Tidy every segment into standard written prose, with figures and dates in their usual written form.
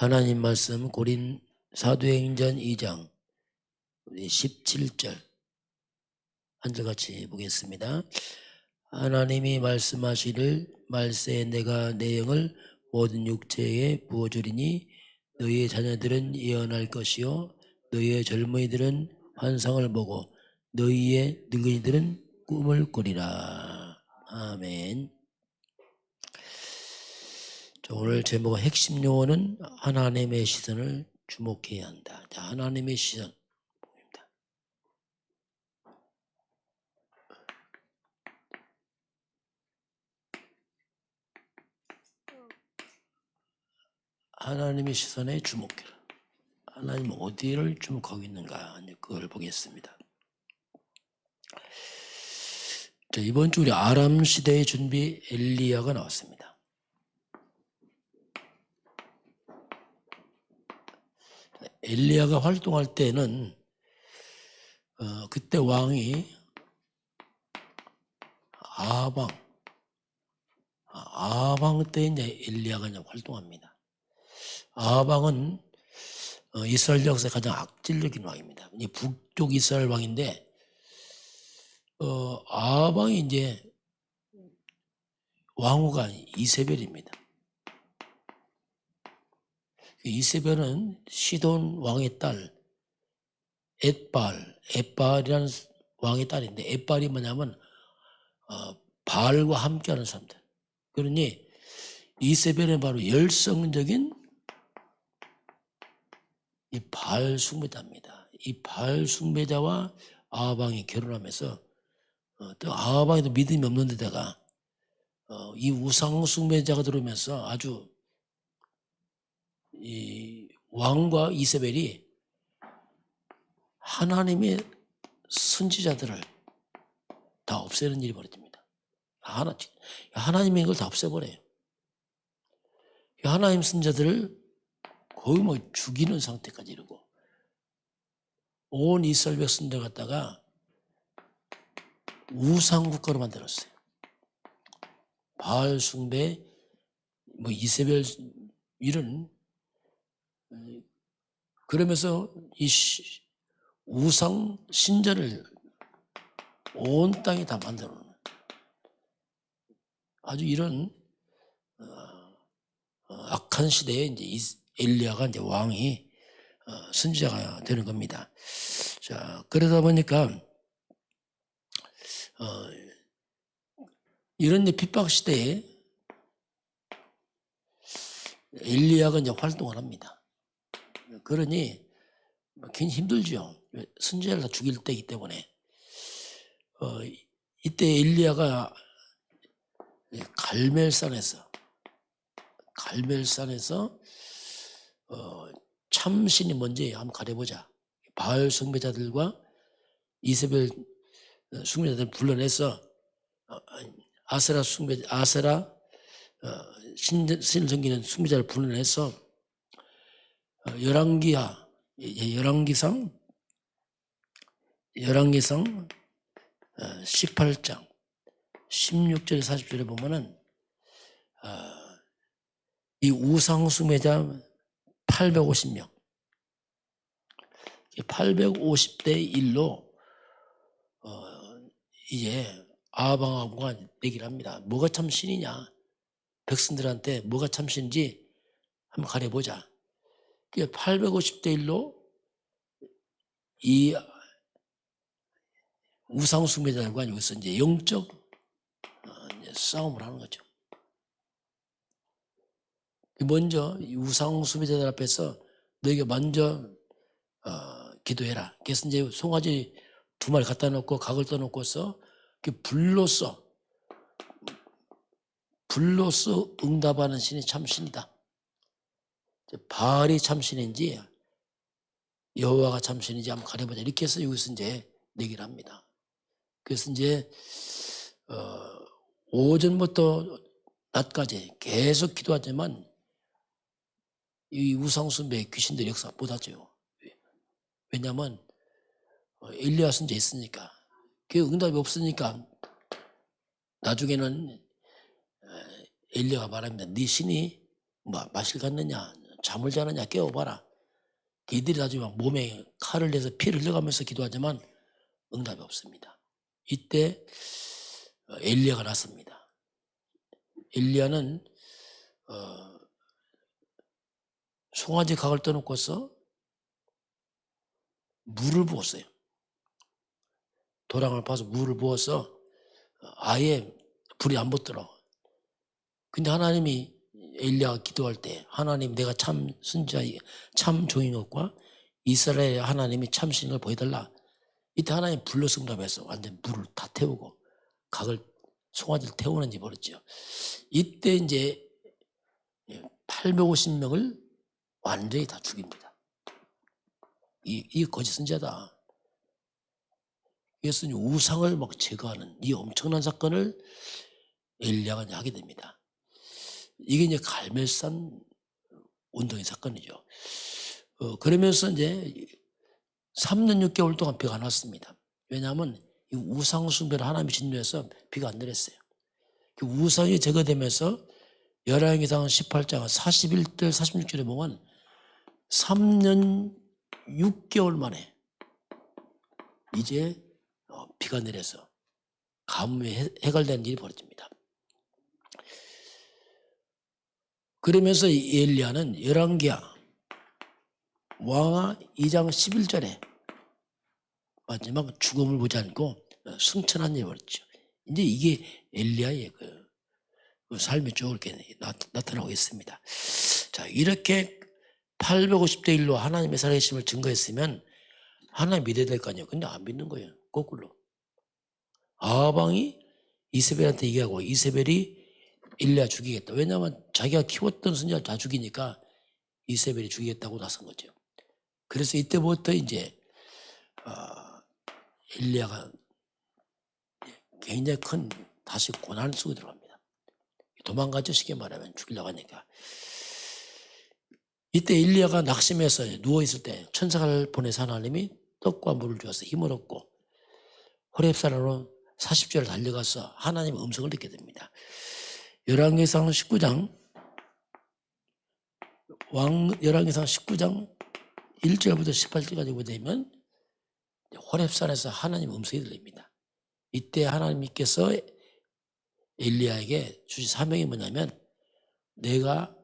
하나님 말씀 고린 사도행전 2장 17절 한 절 같이 보겠습니다. 하나님이 말씀하시를 말세에 내가 내 영을 모든 육체에 부어주리니 너희의 자녀들은 예언할 것이요 너희의 젊은이들은 환상을 보고 너희의 늙은이들은 꿈을 꾸리라. 아멘. 오늘 제목은 핵심 용어는 하나님의 시선을 주목해야 한다. 자, 하나님의 시선 봅니다. 하나님의 시선에 주목해라. 하나님 어디를 주목하고 있는가? 그걸 보겠습니다. 자, 이번 주 우리 아람 시대의 준비 엘리야가 나왔습니다. 엘리야가 활동할 때는 그때 왕이 아방 때 이제 엘리야가 이제 활동합니다. 아방은 이스라엘 역사에 가장 악질적인 왕입니다. 이제 북쪽 이스라엘 왕인데 아방이 이제 왕후가 이세벨입니다. 이세벨은 시돈 왕의 딸 엣발이라는 왕의 딸인데 엣발이 뭐냐면 바알과 함께하는 사람들. 그러니 이세벨은 바로 열성적인 이 바알 숭배자입니다. 이 바알 숭배자와 아하방이 결혼하면서 또 아하방에도 믿음이 없는 데다가 이 우상 숭배자가 들어오면서 아주 이 왕과 이세벨이 하나님의 선지자들을 다 없애는 일이 벌어집니다. 하나님의 걸 다 없애버려요. 하나님 선지자들을 거의 뭐 죽이는 상태까지 이르고 온 이스라엘 백성들 갖다가 우상국가로 만들었어요. 바알 숭배, 뭐 이세벨 이런 그러면서 이 우상 신전을 온 땅에 다 만들어 놓은 아주 이런 악한 시대에 이제 엘리야가 이제 왕이 선지자가 되는 겁니다. 자, 그러다 보니까 이런 핍박 시대에 엘리야가 이제 활동을 합니다. 그러니 굉장히 힘들죠. 선지자를 다 죽일 때이기 때문에 이때 엘리야가 갈멜산에서 참신이 뭔지 한번 가려보자. 바알 숭배자들과 이세벨 숭배자들 불러내서 아세라 신을 섬기는 숭배자를 불러내서 열왕기상 18장 16절 40절에 보면은 이 우상 숭배자 850명 850대 1로 이제 아방하고가 내기를 합니다. 뭐가 참 신이냐, 백성들한테 뭐가 참 신인지 한번 가려보자. 850대 1로 이 우상 숭배자들과 여기서 이제 영적 싸움을 하는 거죠. 먼저 이 우상 숭배자들 앞에서 너희가 먼저 기도해라. 그래서 이제 송아지 2마리 갖다 놓고 각을 떠놓고서 불로써 응답하는 신이 참 신이다. 바알이 참 신인지 여호와가 참 신인지 한번 가려보자. 이렇게 해서 여기서 이제 내기를 합니다. 그래서 이제 오전부터 낮까지 계속 기도하지만 이 우상숭배의 귀신들이 역사 못하죠. 왜냐하면 엘리야 선지자 있으니까. 그 응답이 없으니까 나중에는 엘리야가 말합니다. 네 신이 뭐 마실 갔느냐, 잠을 자느냐 깨워봐라. 걔들이 나중에 막 몸에 칼을 내서 피를 흘려가면서 기도하지만 응답이 없습니다. 이때 엘리야가 났습니다. 엘리야는 송아지 각을 떠놓고서 물을 부었어요. 도랑을 파서 물을 부어서 아예 불이 안 붙더라고. 근데 하나님이 엘리야가 기도할 때 하나님 내가 참 선지자 참 종이었과 이스라엘의 하나님이 참 신을 보여달라. 이때 하나님 불러서 응답해서 완전 물을 다 태우고 각을 송아지를 태우는지 모르죠. 이때 이제 850명을 완전히 다 죽입니다. 이 거짓 선지자다. 그래서 우상을 막 제거하는 이 엄청난 사건을 엘리야가 하게 됩니다. 이게 이제 갈멜산 운동의 사건이죠. 그러면서 이제 3년 6개월 동안 비가 안 왔습니다. 왜냐하면 이 우상 숭배를 하나님이 진노해서 비가 안 내렸어요. 그 우상이 제거되면서 열왕기상 18장 41절 46절에 보면 3년 6개월 만에 이제 비가 내려서 가뭄이 해결되는 일이 벌어집니다. 그러면서 엘리야는 열왕기하 왕하 2장 11절에 마지막 죽음을 보지 않고 승천한 일이 벌어졌죠. 이제 이게 엘리야의 그 삶이 쭉 이렇게 나타나고 있습니다. 자, 이렇게 850대 1로 하나님의 살아계심을 증거했으면 하나님 믿어야 될 거 아니에요. 근데 안 믿는 거예요. 거꾸로. 아합왕이 이세벨한테 얘기하고 이세벨이 엘리야 죽이겠다. 왜냐하면 자기가 키웠던 선지자를 다 죽이니까 이세벨이 죽이겠다고 나선 거죠. 그래서 이때부터 이제 엘리야가 굉장히 큰 다시 고난 속에 들어갑니다. 도망가죠. 쉽게 말하면 죽이려고 하니까. 이때 엘리야가 낙심해서 누워있을 때 천사를 보내서 하나님이 떡과 물을 주어서 힘을 얻고 호렙산으로 40주를 달려가서 하나님의 음성을 듣게 됩니다. 열왕기상 19장 열왕기상 19장 1절부터 18절까지 보게 되면 호렙산에서 하나님의 음성이 들립니다. 이때 하나님께서 엘리야에게 주신 사명이 뭐냐면 내가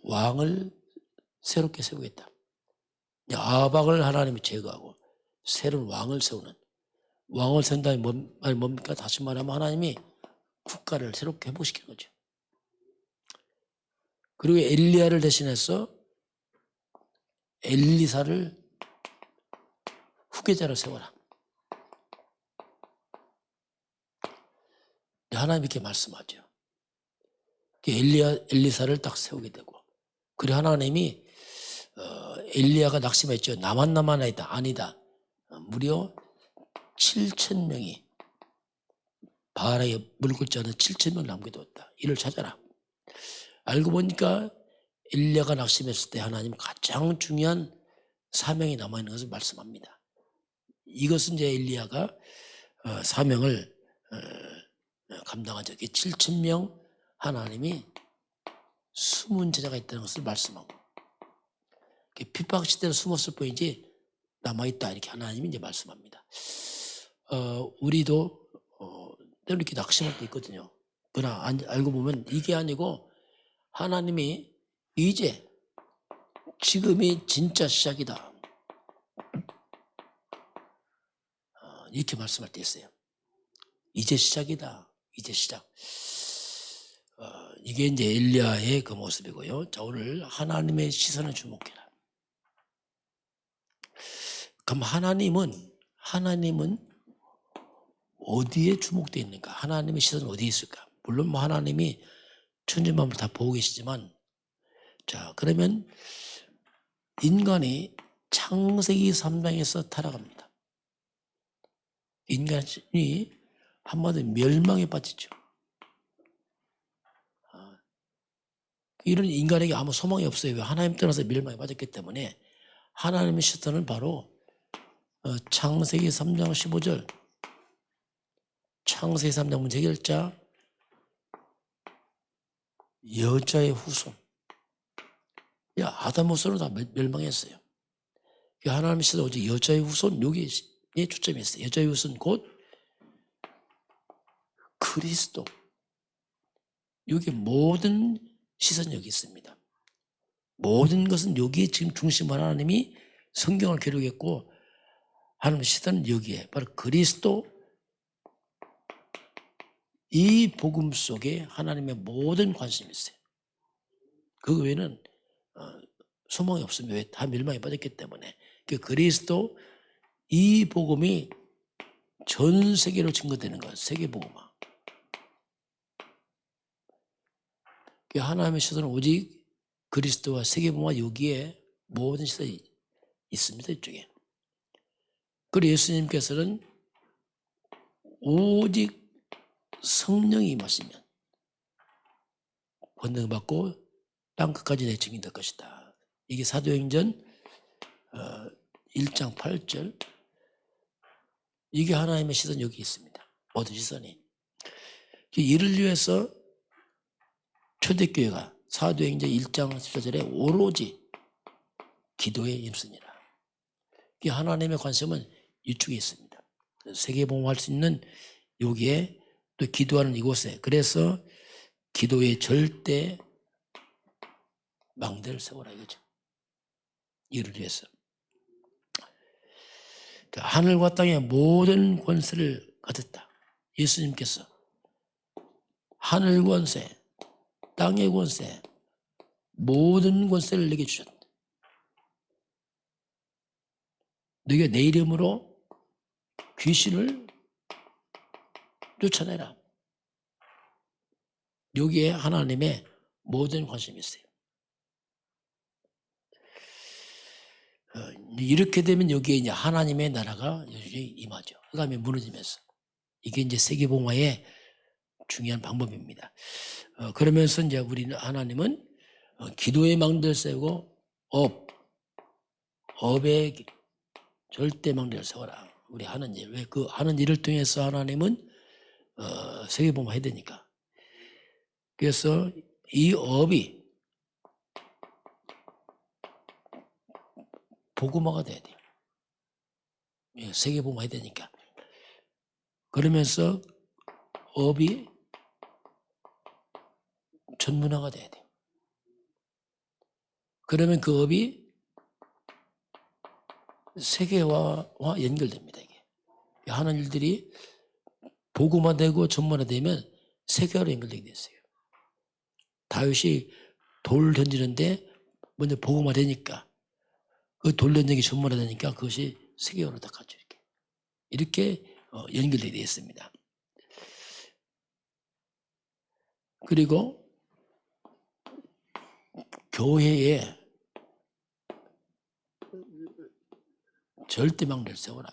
왕을 새롭게 세우겠다. 아합을 하나님이 제거하고 새로운 왕을 세우는, 왕을 세운다는 말이 뭡니까? 다시 말하면 하나님이 국가를 새롭게 회복시키는 거죠. 그리고 엘리야를 대신해서 엘리사를 후계자로 세워라. 하나님 이렇게 말씀하죠. 엘리사를 딱 세우게 되고, 그리고 하나님이 엘리야가 낙심했죠. 나만 남아나이다. 아니다. 무려 7,000명이 바알에게 물고 자는 7,000명 남겨두었다. 이를 찾아라. 알고 보니까 엘리야가 낙심했을 때 하나님 가장 중요한 사명이 남아있는 것을 말씀합니다. 이것은 이제 엘리야가 사명을 감당하죠. 7,000명 하나님이 숨은 제자가 있다는 것을 말씀하고, 핍박 시대로 숨었을 뿐이지 남아있다 이렇게 하나님이 이제 말씀합니다. 우리도 때로 이렇게 낙심할 때 있거든요. 그러나 알고 보면 이게 아니고 하나님이 이제 지금이 진짜 시작이다 이렇게 말씀할 때 있어요. 이제 시작이다. 이제 시작. 이게 이제 엘리야의 그 모습이고요. 자, 오늘 하나님의 시선을 주목해라. 그럼 하나님은 어디에 주목되어 있는가? 하나님의 시선은 어디에 있을까? 물론 뭐 하나님이 천지만물 다 보고 계시지만, 자, 그러면 인간이 창세기 3장에서 타락합니다. 인간이 한마디로 멸망에 빠지죠. 이런 인간에게 아무 소망이 없어요. 왜? 하나님 떠나서 멸망에 빠졌기 때문에 하나님의 시선은 바로 창세기 3장 15절 창세기 3장 문제 해결자 여자의 후손, 아담 후손은 다 멸망했어요. 하나님의 시선 오직 여자의 후손, 여기에 초점이 있어요. 여자의 후손 곧 그리스도. 여기 모든 시선이 여기 있습니다. 모든 것은 여기에 지금 중심으로 하나님이 성경을 기록했고 하나님의 시선은 여기에 바로 그리스도, 이 복음 속에 하나님의 모든 관심이 있어요. 그 외에는 소망이 없으면 왜 다 멸망에 빠졌기 때문에 그 그리스도, 이 복음이 전 세계로 증거되는 거예요. 세계복음화. 하나님의 시선은 오직 그리스도와 세계복음화, 여기에 모든 시선이 있습니다. 이쪽에. 그리고 예수님께서는 오직 성령이 임하시면 권능받고 땅끝까지 내 증인 될 것이다. 이게 사도행전 1장 8절. 이게 하나님의 시선 여기 있습니다. 모든 시선이. 이를 위해서 초대교회가 사도행전 1장 14절에 오로지 기도에 힘쓰니라. 하나님의 관심은 이쪽에 있습니다. 세계복음할 수 있는 여기에 또 기도하는 이곳에. 그래서 기도의 절대 망대를 세우라 이거죠. 이를 위해서. 하늘과 땅의 모든 권세를 가졌다. 예수님께서 하늘 권세, 땅의 권세, 모든 권세를 내게 주셨다. 너희가 내 이름으로 귀신을 쫓아내라. 여기에 하나님의 모든 관심이 있어요. 이렇게 되면 여기에 이제 하나님의 나라가 여전히 임하죠. 그 다음에 무너지면서. 이게 이제 세계복음화의 중요한 방법입니다. 그러면서 이제 우리는 하나님은 기도의 망대를 세우고 업의 절대 망대를 세워라. 우리 하는 일. 왜 그 하는 일을 통해서 하나님은 세계복음화 해야 되니까. 그래서 이 업이 복음화가 돼야 돼요. 세계복음화 해야 되니까. 그러면서 업이 전문화가 돼야 돼요. 그러면 그 업이 세계화와 연결됩니다. 이게 하는 일들이 복음화되고 전문화되면 세계화로 연결되게 됐어요. 다윗이 돌 던지는데 먼저 복음화되니까 그 돌 던지기 전문화되니까 그것이 세계화로 다 가죠. 이렇게 연결되게 되어 있습니다. 그리고 교회에 절대망대를 세우라.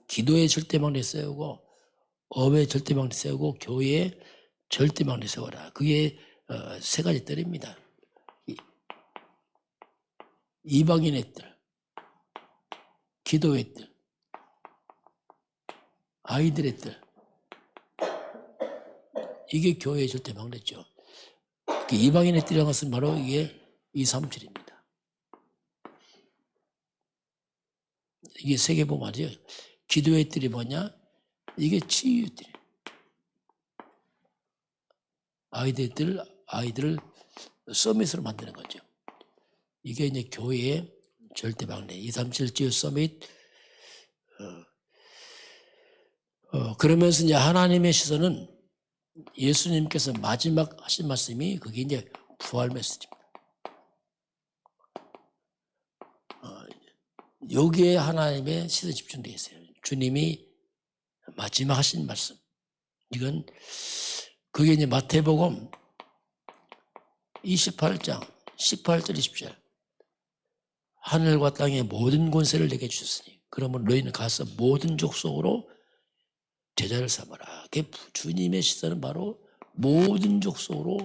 기도의 절대망대를 세우고 업의 절대망대를 세우고 교회에 절대망대를 세우라. 그게 세 가지 뜰입니다. 이방인의 뜰, 기도의 뜰, 아이들의 뜰. 이게 교회의 절대망대죠. 이방인의 뜰이라는 것은 바로 이게 237입니다. 이게 세계복음화죠. 기도의 뜰이 뭐냐? 이게 치유의 뜰. 아이들을 서밋으로 만드는 거죠. 이게 이제 교회의 절대망대. 237 치유 서밋. 그러면서 이제 하나님의 시선은 예수님께서 마지막 하신 말씀이 그게 이제 부활 메시지입니다. 여기에 하나님의 시선이 집중되어 있어요. 주님이 마지막 하신 말씀. 이건 그게 이제 마태복음 28장 18절 20절. 하늘과 땅의 모든 권세를 내게 주셨으니 그러면 너희는 가서 모든 족속으로 제자를 삼아라. 주님의 시선은 바로 모든 족속으로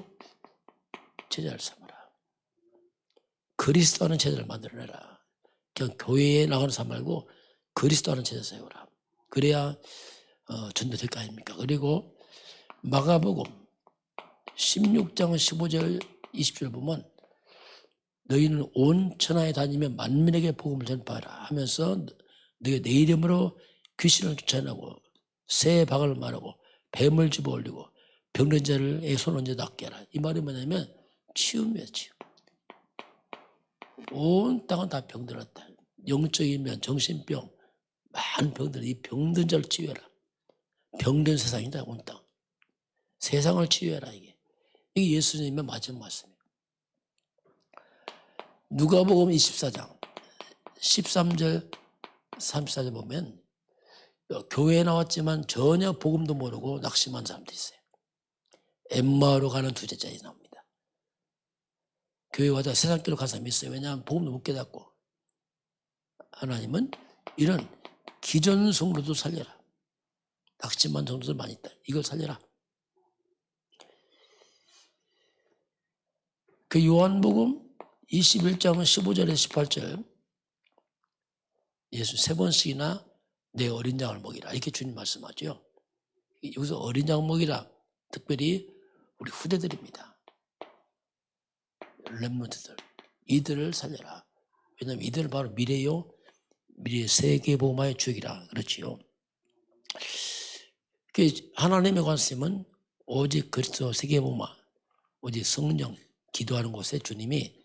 제자를 삼아라. 그리스도 하는 제자를 만들어내라. 그냥 교회에 나가는 사람 말고 그리스도 하는 제자 세워라. 그래야 전도될 거 아닙니까? 그리고 마가복음 16장 15절 20절 보면 너희는 온 천하에 다니며 만민에게 복음을 전파하라 하면서 너희가 내 이름으로 귀신을 쫓아내고 새의 박을 말하고 뱀을 집어올리고 병든 자를 손 얹어 낫게 하라. 이 말이 뭐냐면 치유입니다. 치유. 온 땅은 다 병들었다. 영적인 면, 정신병, 많은 병들, 이 병든 자를 치유해라. 병든 세상이다. 온 땅. 세상을 치유해라. 이게 예수님의 마지막 말씀이에요. 누가복음 24장 13절 34절 보면 교회에 나왔지만 전혀 복음도 모르고 낙심한 사람도 있어요. 엠마오로 가는 두 제자에 나옵니다. 교회 와서 세상길로 간 사람이 있어요. 왜냐하면 복음도 못 깨닫고. 하나님은 이런 기존 성도도 살려라. 낙심한 성도들 많이 있다. 이걸 살려라. 그 요한복음 21장 15절에 18절 예수 3번씩이나 내 어린 양을 먹이라 이렇게 주님 말씀하죠. 여기서 어린 양 먹이라 특별히 우리 후대들입니다. 렘넌트들 이들을 살려라. 왜냐하면 이들은 바로 미래요. 미래 세계복음화의 주역이라 그렇지요. 하나님의 관심은 오직 그리스도 세계복음화 오직 성령 기도하는 곳에 주님이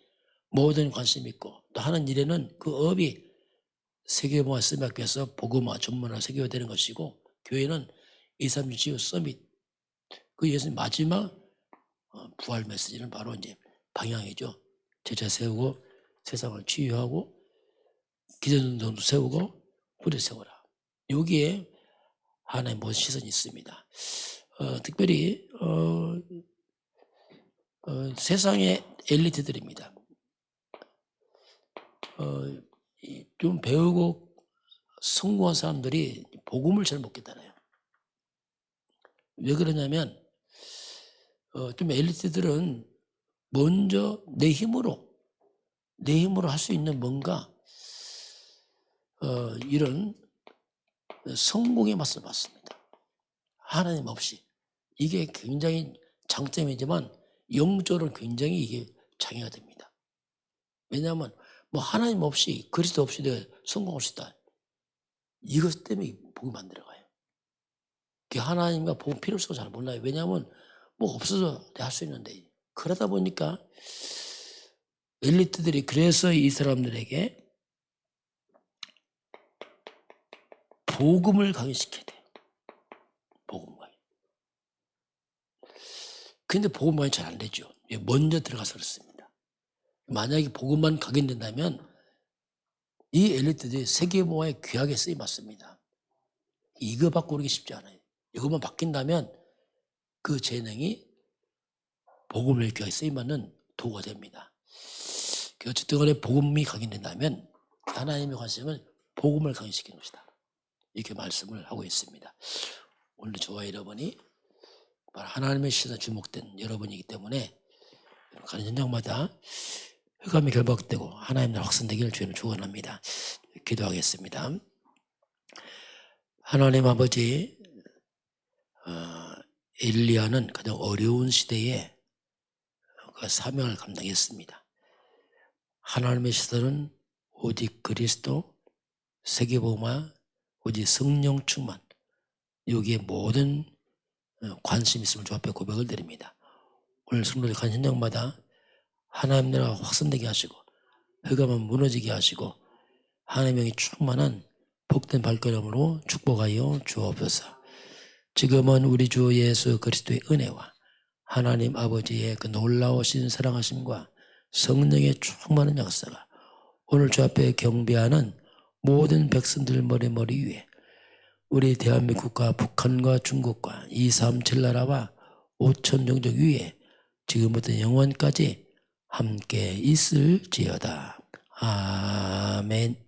모든 관심이 있고 또 하는 일에는 그 업이 세계복음화 쓰기 위해서 복음화 전문화 세계화 되는 것이고 교회는 236 치유 서밋 그 예수님 마지막 부활 메시지는 바로 이제 방향이죠. 제자 세우고 세상을 치유하고 기존정도 세우고 뿌리 세워라. 여기에 하나의 모든 시선이 있습니다. 특별히 세상의 엘리트들입니다. 좀 배우고 성공한 사람들이 복음을 잘 못 깨달아요. 왜 그러냐면 좀 엘리트들은 먼저 내 힘으로 할 수 있는 뭔가 이런 성공의 맛을 봤습니다. 하나님 없이. 이게 굉장히 장점이지만 영적으로 굉장히 이게 장애가 됩니다. 왜냐하면 뭐 하나님 없이 그리스도 없이 내가 성공할 수 있다. 이것 때문에 복음이 안 들어가요. 하나님과 복음 필요성을 잘 몰라요. 왜냐하면 뭐 없어서 내가 할 수 있는데 그러다 보니까 엘리트들이 그래서 이 사람들에게 복음을 강의시켜야 돼요. 복음 강의. 근데 복음 강의 잘 안 되죠. 먼저 들어가서 그렇습니다. 만약에 복음만 각인된다면 이 엘리트들이 세계보화에 귀하게 쓰임받습니다. 이거 바꾸기 쉽지 않아요. 이것만 바뀐다면 그 재능이 복음을 귀하게 쓰임받는 도구가 됩니다. 어쨌든 간에 복음이 각인된다면 하나님의 관심은 복음을 강의시키는 것이다. 이렇게 말씀을 하고 있습니다. 오늘 저와 여러분이 하나님의 시선에 주목된 여러분이기 때문에 가는 현장마다 흑암이 결박되고 하나님 나라 확산되기를 주님을 축원합니다. 기도하겠습니다. 하나님 아버지, 엘리야는 가장 어려운 시대에 그 사명을 감당했습니다. 하나님의 시선은 오직 그리스도, 세계복음화, 오직 성령 충만, 여기에 모든 관심이 있음을 주 앞에 고백을 드립니다. 오늘 성도들 간 현장마다 하나님 나라가 확산되게 하시고 흑암은 무너지게 하시고 하나님의 영이 충만한 복된 발걸음으로 축복하여 주옵소서. 지금은 우리 주 예수 그리스도의 은혜와 하나님 아버지의 그 놀라우신 사랑하심과 성령의 충만한 역사가 오늘 주 앞에 경배하는 모든 백성들 머리 위에 우리 대한민국과 북한과 중국과 237 나라와 5천 종족 위에 지금부터 영원까지 함께 있을지어다. 아멘.